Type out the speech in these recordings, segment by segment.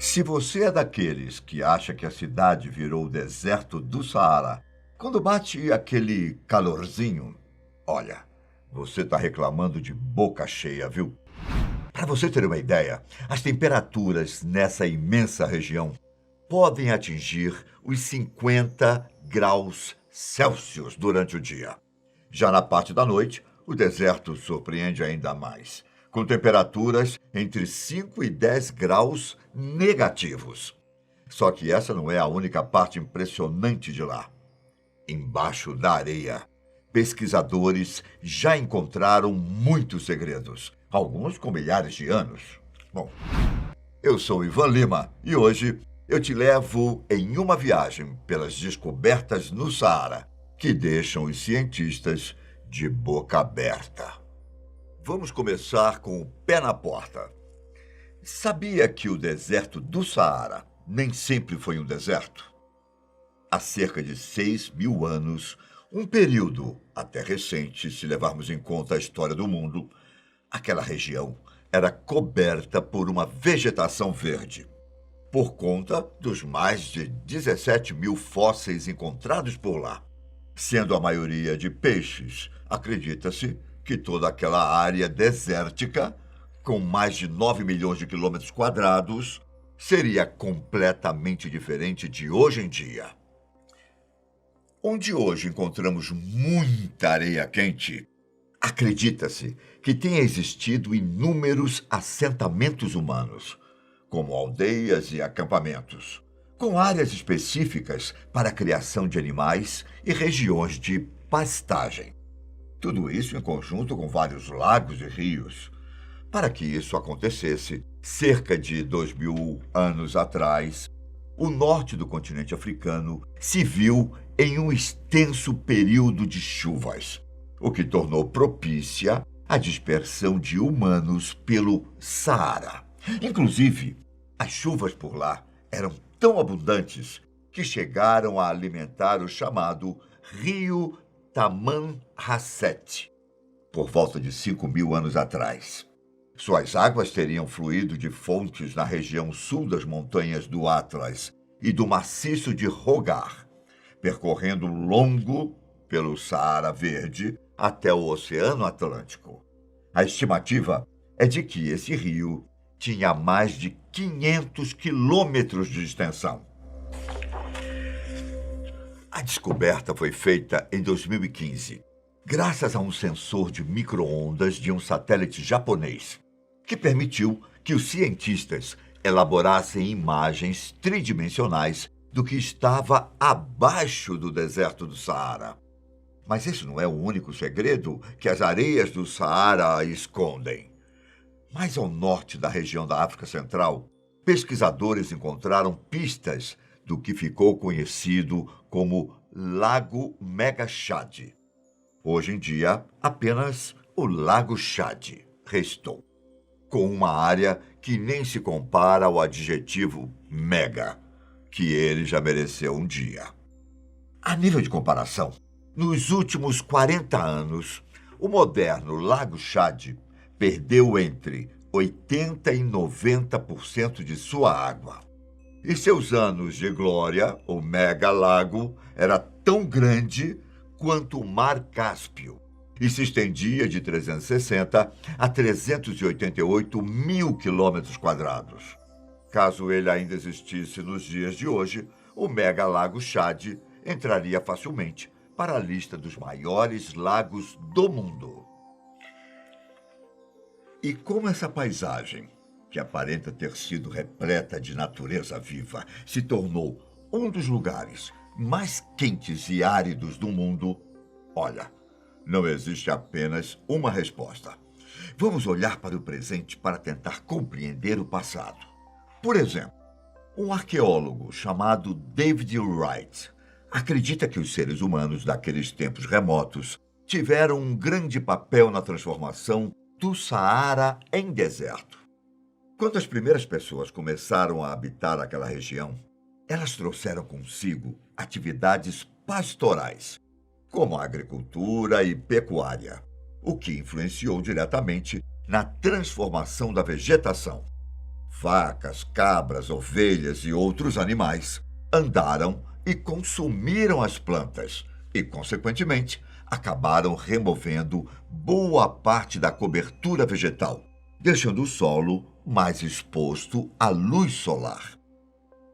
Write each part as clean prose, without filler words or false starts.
Se você é daqueles que acha que a cidade virou o deserto do Saara, quando bate aquele calorzinho, olha, você está reclamando de boca cheia, viu? Para você ter uma ideia, as temperaturas nessa imensa região podem atingir os 50 graus Celsius durante o dia. Já na parte da noite, o deserto surpreende ainda mais, com temperaturas entre 5 e 10 graus negativos. Só que essa não é a única parte impressionante de lá. Embaixo da areia, pesquisadores já encontraram muitos segredos, alguns com milhares de anos. Bom, eu sou Ivan Lima e hoje eu te levo em uma viagem pelas descobertas no Saara que deixam os cientistas de boca aberta. Vamos começar com o pé na porta. Sabia que o deserto do Saara nem sempre foi um deserto? Há cerca de 6.000 anos, um período até recente, se levarmos em conta a história do mundo, aquela região era coberta por uma vegetação verde, por conta dos mais de 17.000 fósseis encontrados por lá. Sendo a maioria de peixes, acredita-se que toda aquela área desértica, com mais de 9 milhões de quilômetros quadrados, seria completamente diferente de hoje em dia. Onde hoje encontramos muita areia quente, acredita-se que tenha existido inúmeros assentamentos humanos, como aldeias e acampamentos, com áreas específicas para a criação de animais e regiões de pastagem. Tudo isso em conjunto com vários lagos e rios. Para que isso acontecesse, cerca de 2.000 anos atrás, o norte do continente africano se viu em um extenso período de chuvas, o que tornou propícia a dispersão de humanos pelo Saara. Inclusive, as chuvas por lá eram tão abundantes que chegaram a alimentar o chamado Rio Tamanrasset, por volta de 5.000 anos atrás. Suas águas teriam fluído de fontes na região sul das montanhas do Atlas e do maciço de Rogar, percorrendo longo pelo Saara Verde até o Oceano Atlântico. A estimativa é de que esse rio tinha mais de 500 quilômetros de extensão. A descoberta foi feita em 2015, graças a um sensor de micro-ondas de um satélite japonês, que permitiu que os cientistas elaborassem imagens tridimensionais do que estava abaixo do deserto do Saara. Mas esse não é o único segredo que as areias do Saara escondem. Mais ao norte da região da África Central, pesquisadores encontraram pistas do que ficou conhecido como Lago Mega Chad. Hoje em dia, apenas o Lago Chad restou, com uma área que nem se compara ao adjetivo mega, que ele já mereceu um dia. A nível de comparação, nos últimos 40 anos, o moderno Lago Chad perdeu entre 80% e 90% de sua água. E seus anos de glória, o mega lago, era tão grande quanto o Mar Cáspio e se estendia de 360 a 388 mil quilômetros quadrados. Caso ele ainda existisse nos dias de hoje, o mega lago Chad entraria facilmente para a lista dos maiores lagos do mundo. E como essa paisagem, que aparenta ter sido repleta de natureza viva, se tornou um dos lugares mais quentes e áridos do mundo, olha, não existe apenas uma resposta. Vamos olhar para o presente para tentar compreender o passado. Por exemplo, um arqueólogo chamado David Wright acredita que os seres humanos daqueles tempos remotos tiveram um grande papel na transformação do Saara em deserto. Quando as primeiras pessoas começaram a habitar aquela região, elas trouxeram consigo atividades pastorais, como a agricultura e pecuária, o que influenciou diretamente na transformação da vegetação. vacas, cabras, ovelhas e outros animais andaram e consumiram as plantas e, consequentemente, acabaram removendo boa parte da cobertura vegetal, deixando o solo mais exposto à luz solar.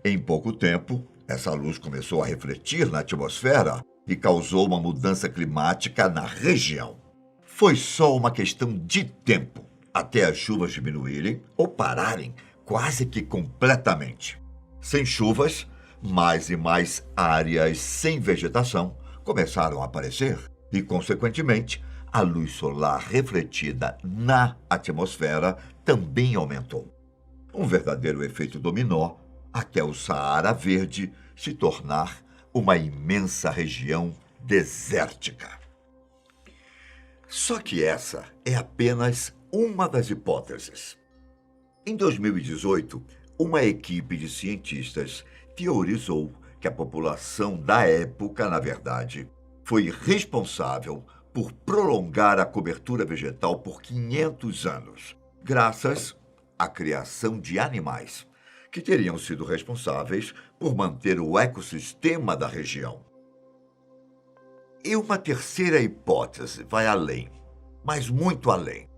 Em pouco tempo, essa luz começou a refletir na atmosfera e causou uma mudança climática na região. Foi só uma questão de tempo até as chuvas diminuírem ou pararem quase que completamente. Sem chuvas, mais e mais áreas sem vegetação começaram a aparecer e, consequentemente, a luz solar refletida na atmosfera também aumentou. Um verdadeiro efeito dominó até o Saara Verde se tornar uma imensa região desértica. Só que essa é apenas uma das hipóteses. Em 2018, uma equipe de cientistas teorizou que a população da época, na verdade, foi responsável por prolongar a cobertura vegetal por 500 anos, graças à criação de animais, que teriam sido responsáveis por manter o ecossistema da região. E uma terceira hipótese vai além, mas muito além.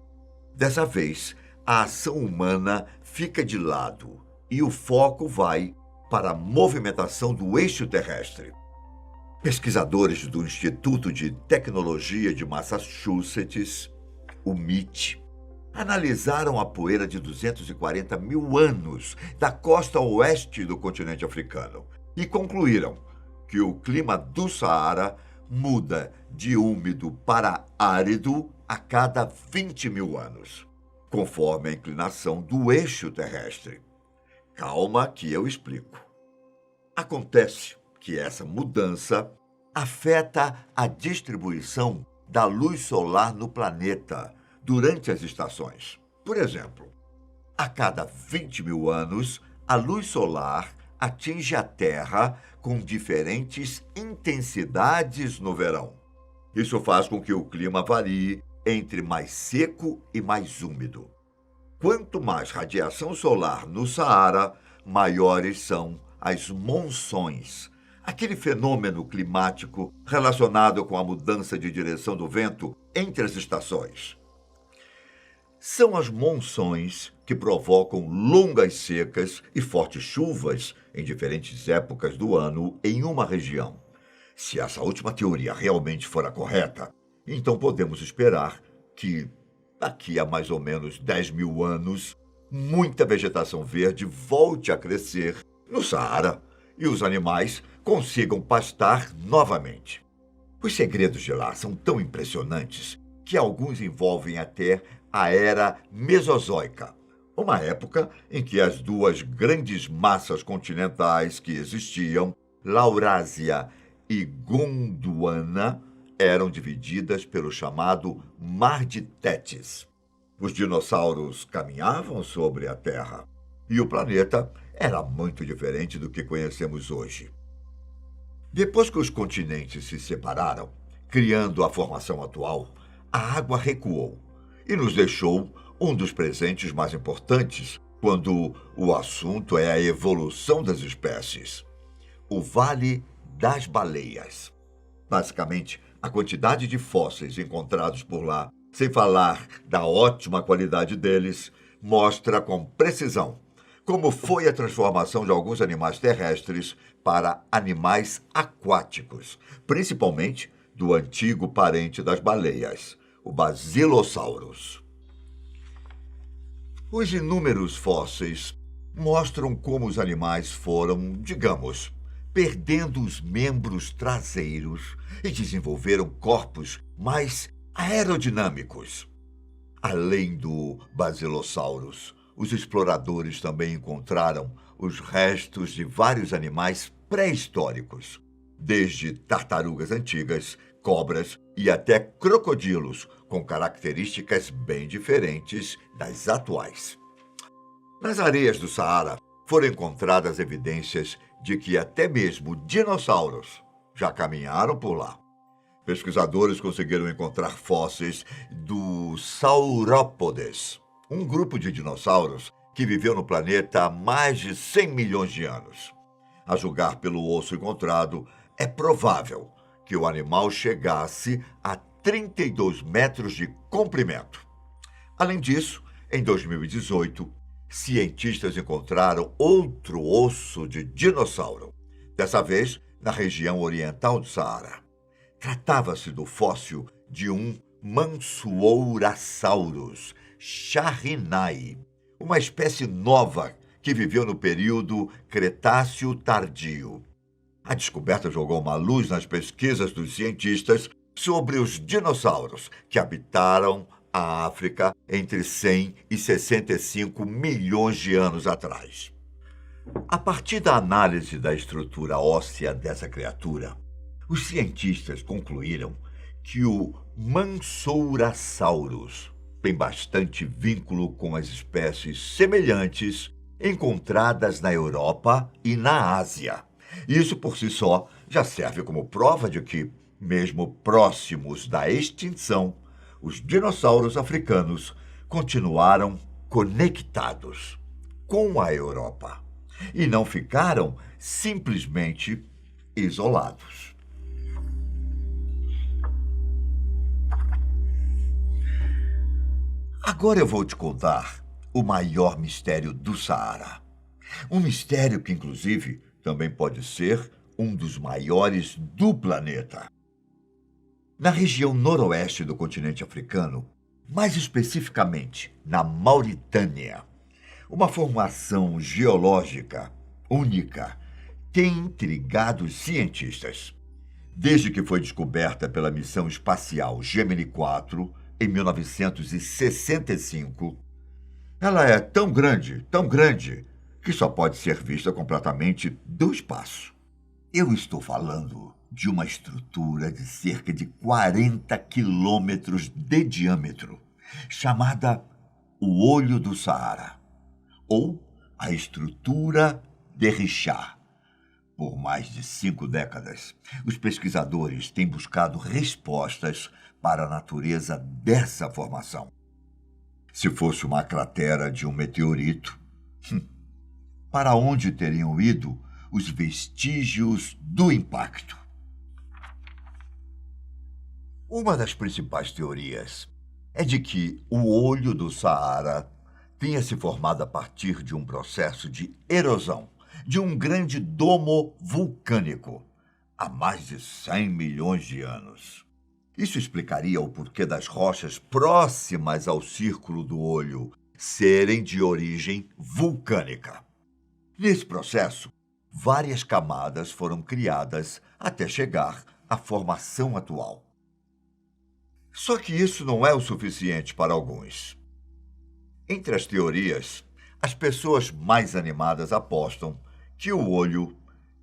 Dessa vez, a ação humana fica de lado e o foco vai para a movimentação do eixo terrestre. Pesquisadores do Instituto de Tecnologia de Massachusetts, o MIT, analisaram a poeira de 240 mil anos da costa oeste do continente africano e concluíram que o clima do Saara muda de úmido para árido a cada 20 mil anos, conforme a inclinação do eixo terrestre. Calma que eu explico. Acontece que essa mudança afeta a distribuição da luz solar no planeta durante as estações. Por exemplo, a cada 20 mil anos, a luz solar atinge a Terra com diferentes intensidades no verão. Isso faz com que o clima varie entre mais seco e mais úmido. Quanto mais radiação solar no Saara, maiores são as monções, aquele fenômeno climático relacionado com a mudança de direção do vento entre as estações. São as monções que provocam longas secas e fortes chuvas em diferentes épocas do ano em uma região. Se essa última teoria realmente for a correta, então podemos esperar que, daqui a mais ou menos 10 mil anos, muita vegetação verde volte a crescer no Saara e os animais consigam pastar novamente. Os segredos de lá são tão impressionantes que alguns envolvem até a Era Mesozoica, uma época em que as duas grandes massas continentais que existiam, Laurásia e Gondwana, eram divididas pelo chamado Mar de Tétis. Os dinossauros caminhavam sobre a Terra e o planeta era muito diferente do que conhecemos hoje. Depois que os continentes se separaram, criando a formação atual, a água recuou e nos deixou um dos presentes mais importantes quando o assunto é a evolução das espécies: o Vale das Baleias. Basicamente, a quantidade de fósseis encontrados por lá, sem falar da ótima qualidade deles, mostra com precisão como foi a transformação de alguns animais terrestres para animais aquáticos, principalmente do antigo parente das baleias, o Basilosaurus. Os inúmeros fósseis mostram como os animais foram, digamos, perdendo os membros traseiros e desenvolveram corpos mais aerodinâmicos. Além do Basilosaurus, os exploradores também encontraram os restos de vários animais pré-históricos, desde tartarugas antigas, cobras e até crocodilos, com características bem diferentes das atuais. Nas areias do Saara foram encontradas evidências de que até mesmo dinossauros já caminharam por lá. Pesquisadores conseguiram encontrar fósseis do Saurópodes, um grupo de dinossauros que viveu no planeta há mais de 100 milhões de anos. A julgar pelo osso encontrado, é provável que o animal chegasse a 32 metros de comprimento. Além disso, em 2018, cientistas encontraram outro osso de dinossauro, dessa vez na região oriental do Saara. Tratava-se do fóssil de um Mansuourasaurus charrinai, uma espécie nova que viveu no período Cretáceo Tardio. A descoberta jogou uma luz nas pesquisas dos cientistas sobre os dinossauros que habitaram a África entre 100 e 65 milhões de anos atrás. A partir da análise da estrutura óssea dessa criatura, os cientistas concluíram que o Mansourasaurus tem bastante vínculo com as espécies semelhantes encontradas na Europa e na Ásia. Isso por si só já serve como prova de que, mesmo próximos da extinção, os dinossauros africanos continuaram conectados com a Europa e não ficaram simplesmente isolados. Agora eu vou te contar o maior mistério do Saara. Um mistério que, inclusive, também pode ser um dos maiores do planeta. Na região noroeste do continente africano, mais especificamente na Mauritânia, uma formação geológica única tem intrigado os cientistas. Desde que foi descoberta pela missão espacial Gemini 4, em 1965, ela é tão grande, que só pode ser vista completamente do espaço. Eu estou falando de uma estrutura de cerca de 40 quilômetros de diâmetro, chamada o Olho do Saara, ou a estrutura de Richat. Por mais de 5 décadas, os pesquisadores têm buscado respostas para a natureza dessa formação. Se fosse uma cratera de um meteorito, para onde teriam ido os vestígios do impacto? Uma das principais teorias é de que o Olho do Saara tenha se formado a partir de um processo de erosão de um grande domo vulcânico há mais de 100 milhões de anos. Isso explicaria o porquê das rochas próximas ao círculo do olho serem de origem vulcânica. Nesse processo, várias camadas foram criadas até chegar à formação atual. Só que isso não é o suficiente para alguns. Entre as teorias, as pessoas mais animadas apostam que o olho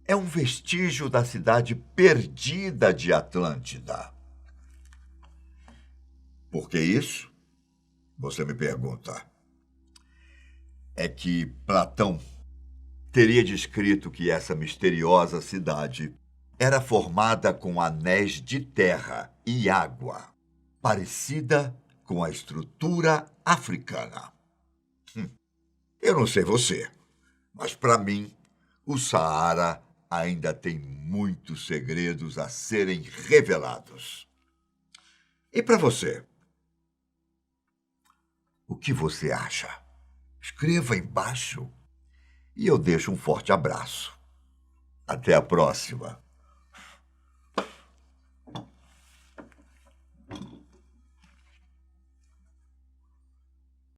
é um vestígio da cidade perdida de Atlântida. Por que isso? Você me pergunta. É que Platão teria descrito que essa misteriosa cidade era formada com anéis de terra e água, parecida com a estrutura africana. Eu não sei você, mas para mim, o Saara ainda tem muitos segredos a serem revelados. E para você? O que você acha? Escreva embaixo e eu deixo um forte abraço. Até a próxima.